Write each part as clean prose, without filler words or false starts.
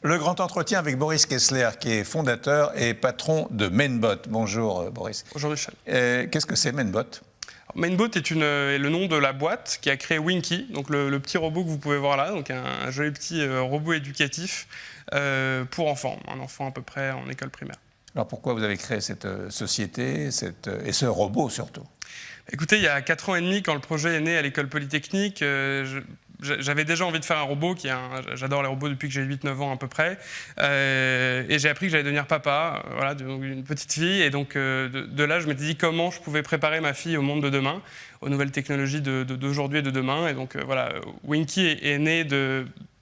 Le grand entretien avec Boris Kessler, qui est fondateur et patron de Mainbot. Bonjour Boris. Bonjour Michel. Qu'est-ce que c'est Mainbot ? Mainbot est le nom de la boîte qui a créé Winky, donc le petit robot que vous pouvez voir là, donc un joli petit robot éducatif pour enfants, un enfant à peu près en école primaire. Alors pourquoi vous avez créé cette société et ce robot surtout ? Écoutez, il y a 4 ans et demi, quand le projet est né à l'école polytechnique, j'avais déjà envie de faire un robot, j'adore les robots depuis que j'ai 8-9 ans à peu près, et j'ai appris que j'allais devenir papa, voilà, d'une petite fille, et donc de là je m'étais dit comment je pouvais préparer ma fille au monde de demain, aux nouvelles technologies d'aujourd'hui et de demain, et donc voilà, Winky est né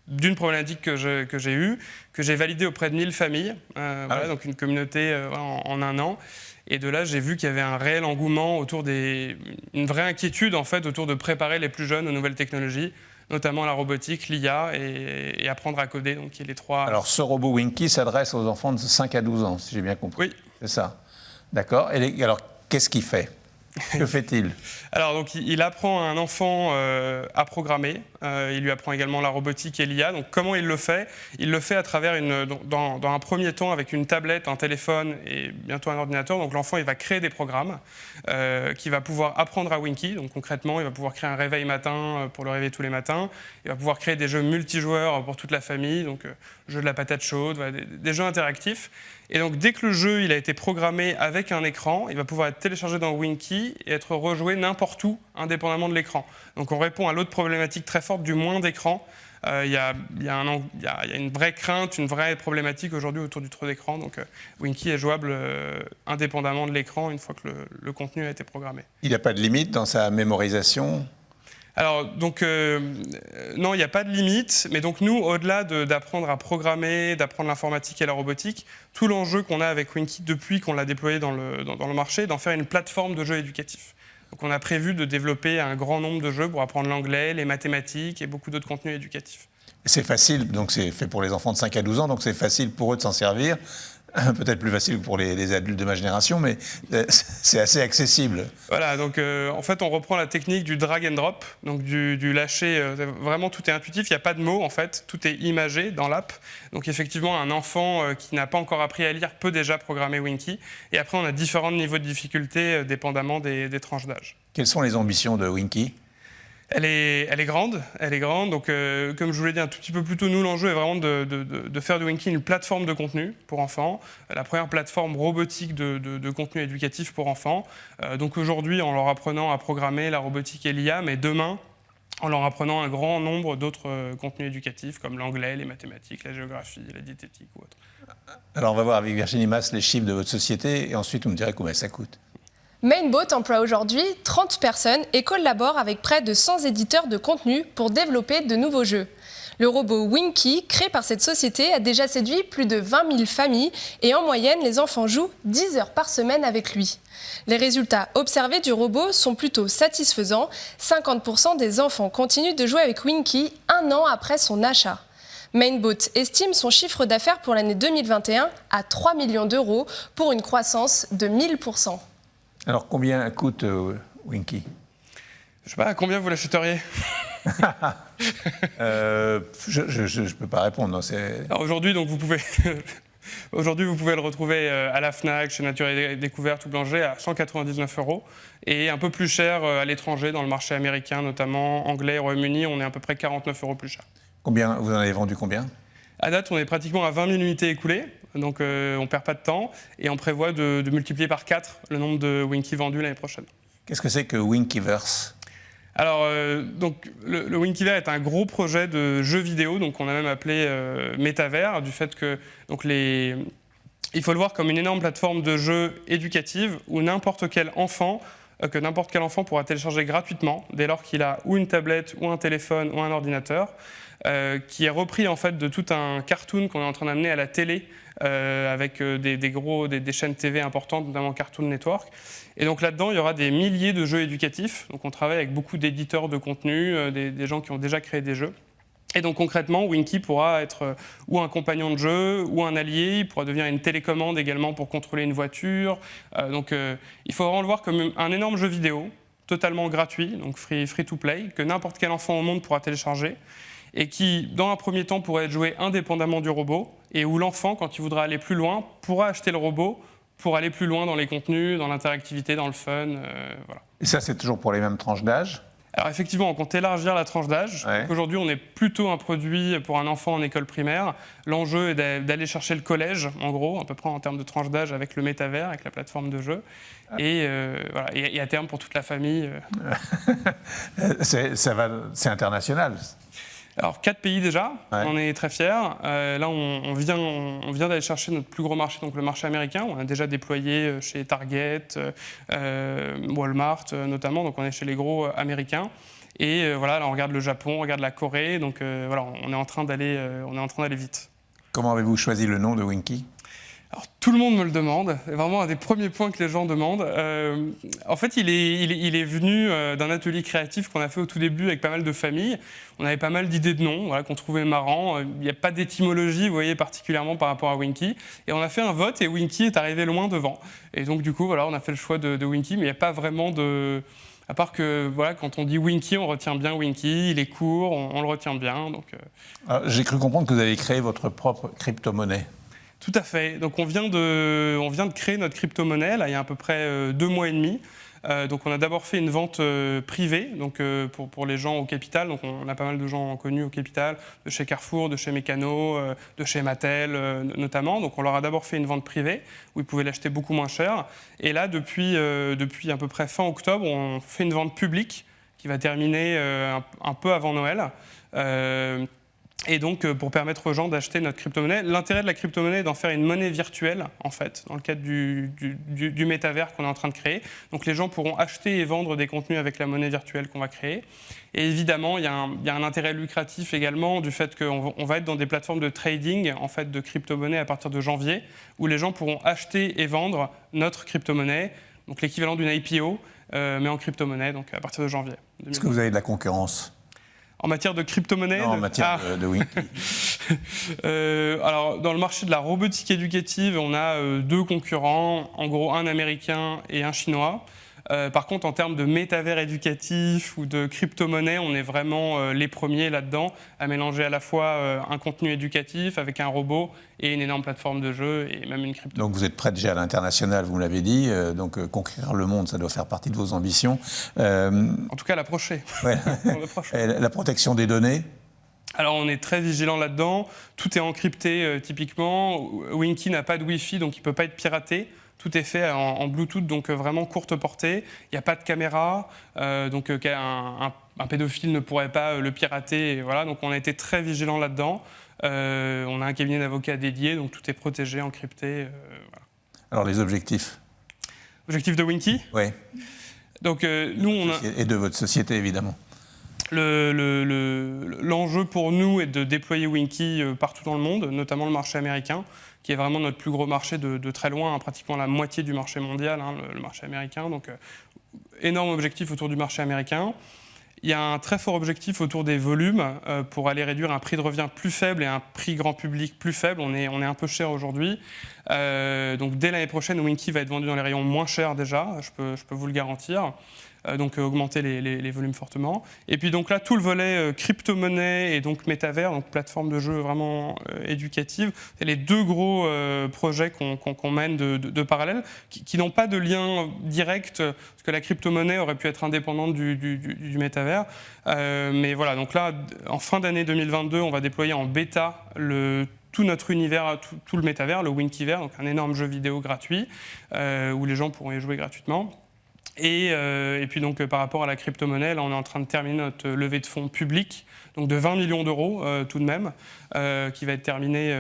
d'une problématique que j'ai eue, que j'ai validée auprès de 1000 familles, voilà, donc une communauté en un an. Et de là, j'ai vu qu'il y avait un réel engouement une vraie inquiétude en fait autour de préparer les plus jeunes aux nouvelles technologies, notamment la robotique, l'IA et apprendre à coder, donc il y a les trois. Alors ce robot Winky s'adresse aux enfants de 5 à 12 ans, si j'ai bien compris. Oui. C'est ça. D'accord. Et alors, qu'est-ce qu'il fait ? Que fait-il ? Alors, donc, il apprend à un enfant à programmer. Il lui apprend également la robotique et l'IA. Donc, comment il le fait ? Il le fait à travers, dans un premier temps, avec une tablette, un téléphone et bientôt un ordinateur. Donc, l'enfant, il va créer des programmes qu'il va pouvoir apprendre à Winky. Donc, concrètement, il va pouvoir créer un réveil matin pour le réveiller tous les matins. Il va pouvoir créer des jeux multijoueurs pour toute la famille. Donc, jeu de la patate chaude, voilà, des jeux interactifs. Et donc, dès que le jeu il a été programmé avec un écran, il va pouvoir être téléchargé dans Winky et être rejoué n'importe où, indépendamment de l'écran. Donc, on répond à l'autre problématique très forte du moins d'écran. Il y a une vraie crainte, une vraie problématique aujourd'hui autour du trop d'écran. Donc, Winky est jouable indépendamment de l'écran une fois que le contenu a été programmé. Il n'y a pas de limite dans sa mémorisation ? Alors, donc, non, il n'y a pas de limite, mais donc nous, au-delà d'apprendre à programmer, d'apprendre l'informatique et la robotique, tout l'enjeu qu'on a avec Winky depuis qu'on l'a déployé dans le marché, est d'en faire une plateforme de jeux éducatifs. Donc on a prévu de développer un grand nombre de jeux pour apprendre l'anglais, les mathématiques et beaucoup d'autres contenus éducatifs. C'est facile, donc c'est fait pour les enfants de 5 à 12 ans, donc c'est facile pour eux de s'en servir. Peut-être plus facile pour les adultes de ma génération, mais c'est assez accessible. Voilà, donc en fait, on reprend la technique du drag and drop, donc du lâcher. Vraiment, tout est intuitif, il n'y a pas de mots, en fait, tout est imagé dans l'app. Donc effectivement, un enfant qui n'a pas encore appris à lire peut déjà programmer Winky. Et après, on a différents niveaux de difficulté, dépendamment des tranches d'âge. Quelles sont les ambitions de Winky ? Elle est grande. Donc, comme je vous l'ai dit un tout petit peu plus tôt, nous, l'enjeu est vraiment de faire de Winky une plateforme de contenu pour enfants, la première plateforme robotique de contenu éducatif pour enfants. Donc aujourd'hui, en leur apprenant à programmer la robotique et l'IA, mais demain, en leur apprenant un grand nombre d'autres contenus éducatifs, comme l'anglais, les mathématiques, la géographie, la diététique ou autre. Alors on va voir avec Virginie Mas les chiffres de votre société, et ensuite vous me direz combien ça coûte. Mainbot emploie aujourd'hui 30 personnes et collabore avec près de 100 éditeurs de contenu pour développer de nouveaux jeux. Le robot Winky, créé par cette société, a déjà séduit plus de 20 000 familles et en moyenne, les enfants jouent 10 heures par semaine avec lui. Les résultats observés du robot sont plutôt satisfaisants. 50% des enfants continuent de jouer avec Winky 1 an après son achat. Mainbot estime son chiffre d'affaires pour l'année 2021 à 3 millions d'euros pour une croissance de 1000%. Alors, combien coûte Winky ? Je ne sais pas, à combien vous l'achèteriez ? Je ne peux pas répondre. Alors aujourd'hui, donc, vous pouvez le retrouver à la Fnac, chez Nature et Découverte ou Blanger à 199 €. Et un peu plus cher à l'étranger, dans le marché américain, notamment anglais, Royaume-Uni, on est à peu près 49 € plus cher. Combien, vous en avez vendu combien ? À date, on est pratiquement à 20 000 unités écoulées, donc on ne perd pas de temps, et on prévoit de multiplier par 4 le nombre de Winky vendus l'année prochaine. Qu'est-ce que c'est que Winkyverse ? Alors, donc, le Winkyverse est un gros projet de jeu vidéo, donc on a même appelé métavers, du fait que donc il faut le voir comme une énorme plateforme de jeux éducative où n'importe quel enfant pourra télécharger gratuitement dès lors qu'il a ou une tablette, ou un téléphone, ou un ordinateur, qui est repris en fait de tout un cartoon qu'on est en train d'amener à la télé avec des chaînes TV importantes, notamment Cartoon Network. Et donc là-dedans, il y aura des milliers de jeux éducatifs. Donc on travaille avec beaucoup d'éditeurs de contenu, des gens qui ont déjà créé des jeux. Et donc concrètement, Winky pourra être ou un compagnon de jeu, ou un allié. Il pourra devenir une télécommande également pour contrôler une voiture. Il faut vraiment le voir comme un énorme jeu vidéo, totalement gratuit, donc free to play, que n'importe quel enfant au monde pourra télécharger. et qui, dans un premier temps, pourrait être joué indépendamment du robot, et où l'enfant, quand il voudra aller plus loin, pourra acheter le robot pour aller plus loin dans les contenus, dans l'interactivité, dans le fun. Voilà. Et ça, c'est toujours pour les mêmes tranches d'âge? Alors effectivement, on compte élargir la tranche d'âge. Ouais. Aujourd'hui, on est plutôt un produit pour un enfant en école primaire. L'enjeu est d'aller chercher le collège, en gros, à peu près en termes de tranche d'âge, avec le métavers, avec la plateforme de jeu. Et, voilà. Et à terme, pour toute la famille. C'est international. Alors, 4 pays déjà, Ouais. on est très fiers. Là, on vient d'aller chercher notre plus gros marché, donc le marché américain. On a déjà déployé chez Target, Walmart notamment, donc on est chez les gros américains. Et voilà, là, on regarde le Japon, on regarde la Corée, donc voilà, on est en train d'aller vite. Comment avez-vous choisi le nom de Winky? Alors, tout le monde me le demande, c'est vraiment un des premiers points que les gens demandent. En fait, il est venu d'un atelier créatif qu'on a fait au tout début avec pas mal de familles. On avait pas mal d'idées de noms voilà, qu'on trouvait marrants. Il n'y a pas d'étymologie, vous voyez, particulièrement par rapport à Winky. Et on a fait un vote et Winky est arrivé loin devant. Et donc, du coup, voilà, on a fait le choix de Winky, mais il n'y a pas vraiment de... À part que, voilà, quand on dit Winky, on retient bien Winky, il est court, on le retient bien. Donc, J'ai cru comprendre que vous avez créé votre propre crypto-monnaie. Tout à fait. Donc on vient de créer notre crypto-monnaie là, il y a à peu près 2 mois et demi. Donc on a d'abord fait une vente privée donc, pour les gens au capital. Donc on a pas mal de gens connus au capital, de chez Carrefour, de chez Mécano, de chez Mattel notamment. Donc on leur a d'abord fait une vente privée où ils pouvaient l'acheter beaucoup moins cher. Et là, depuis à peu près fin octobre, on fait une vente publique qui va terminer un peu avant Noël. Et donc, pour permettre aux gens d'acheter notre crypto-monnaie. L'intérêt de la crypto-monnaie est d'en faire une monnaie virtuelle, en fait, dans le cadre du métavers qu'on est en train de créer. Donc, les gens pourront acheter et vendre des contenus avec la monnaie virtuelle qu'on va créer. Et évidemment, il y a un intérêt lucratif également du fait qu'on va être dans des plateformes de trading, en fait, de crypto-monnaie à partir de janvier, où les gens pourront acheter et vendre notre crypto-monnaie, donc l'équivalent d'une IPO, mais en crypto-monnaie, donc à partir de janvier 2020. Est-ce que vous avez de la concurrence? En matière de crypto-monnaie? Non, en matière de Winky. Alors, dans le marché de la robotique éducative, on a 2 concurrents, en gros un américain et un chinois. Par contre, en termes de métavers éducatif ou de crypto-monnaie, on est vraiment les premiers là-dedans à mélanger à la fois un contenu éducatif avec un robot et une énorme plateforme de jeu et même une crypto. Donc vous êtes prêt déjà à l'international, vous me l'avez dit, donc conquérir le monde, ça doit faire partie de vos ambitions. En tout cas, l'approcher. Ouais. La protection des données? Alors on est très vigilant là-dedans, tout est encrypté typiquement, Winky n'a pas de Wi-Fi donc il ne peut pas être piraté. Tout est fait en Bluetooth, donc vraiment courte portée. Il n'y a pas de caméra, donc un pédophile ne pourrait pas le pirater. Et voilà, donc on a été très vigilants là-dedans. On a un cabinet d'avocats dédié, donc tout est protégé, encrypté. Voilà. Alors les objectifs? Objectif de Winky? Oui. Donc nous, on a... Et de votre société, évidemment. L'enjeu pour nous est de déployer Winky partout dans le monde, notamment le marché américain, qui est vraiment notre plus gros marché de très loin, pratiquement la moitié du marché mondial, le marché américain. Donc, énorme objectif autour du marché américain. Il y a un très fort objectif autour des volumes pour aller réduire un prix de revient plus faible et un prix grand public plus faible. On est un peu cher aujourd'hui. Donc, dès l'année prochaine, Winky va être vendu dans les rayons moins chers déjà, je peux vous le garantir. Donc augmenter les volumes fortement. Et puis donc là, tout le volet crypto-monnaie et donc métavers, donc plateforme de jeu vraiment éducative, c'est les 2 gros projets qu'on mène de parallèle, qui n'ont pas de lien direct, parce que la crypto-monnaie aurait pu être indépendante du métavers. Mais voilà, donc là, en fin d'année 2022, on va déployer en bêta tout notre univers, tout le métavers, le Winkyvers, donc un énorme jeu vidéo gratuit, où les gens pourront y jouer gratuitement. Et puis donc par rapport à la crypto-monnaie, là on est en train de terminer notre levée de fonds publique, donc de 20 millions d'euros tout de même, qui va être terminée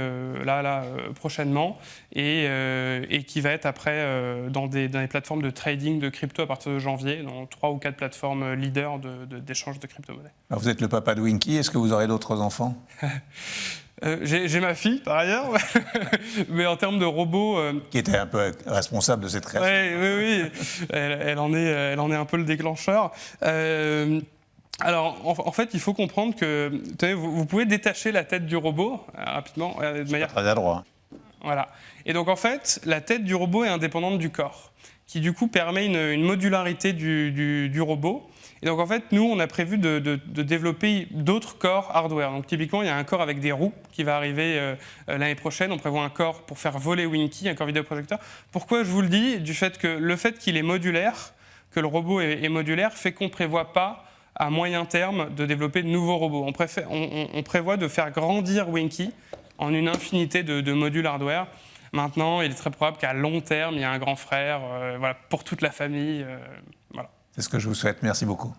prochainement et qui va être après dans des plateformes de trading de crypto à partir de janvier, dans 3 ou 4 plateformes leaders d'échange de crypto-monnaie. Alors vous êtes le papa de Winky, est-ce que vous aurez d'autres enfants? J'ai ma fille, par ailleurs, mais en termes de robots... Qui était un peu responsable de cette création. Oui. Elle en est un peu le déclencheur. Alors, en fait, il faut comprendre que... Tenez, vous pouvez détacher la tête du robot, rapidement, de manière... Très adroit. Voilà. Et donc, en fait, la tête du robot est indépendante du corps, qui, du coup, permet une modularité du robot. Et donc en fait, nous, on a prévu de développer d'autres corps hardware. Donc typiquement, il y a un corps avec des roues qui va arriver l'année prochaine. On prévoit un corps pour faire voler Winky, un corps vidéoprojecteur. Pourquoi je vous le dis? Du fait que le fait qu'il est modulaire, que le robot est modulaire, fait qu'on ne prévoit pas à moyen terme de développer de nouveaux robots. On prévoit de faire grandir Winky en une infinité de modules hardware. Maintenant, il est très probable qu'à long terme, il y a un grand frère pour toute la famille. Voilà. C'est ce que je vous souhaite. Merci beaucoup.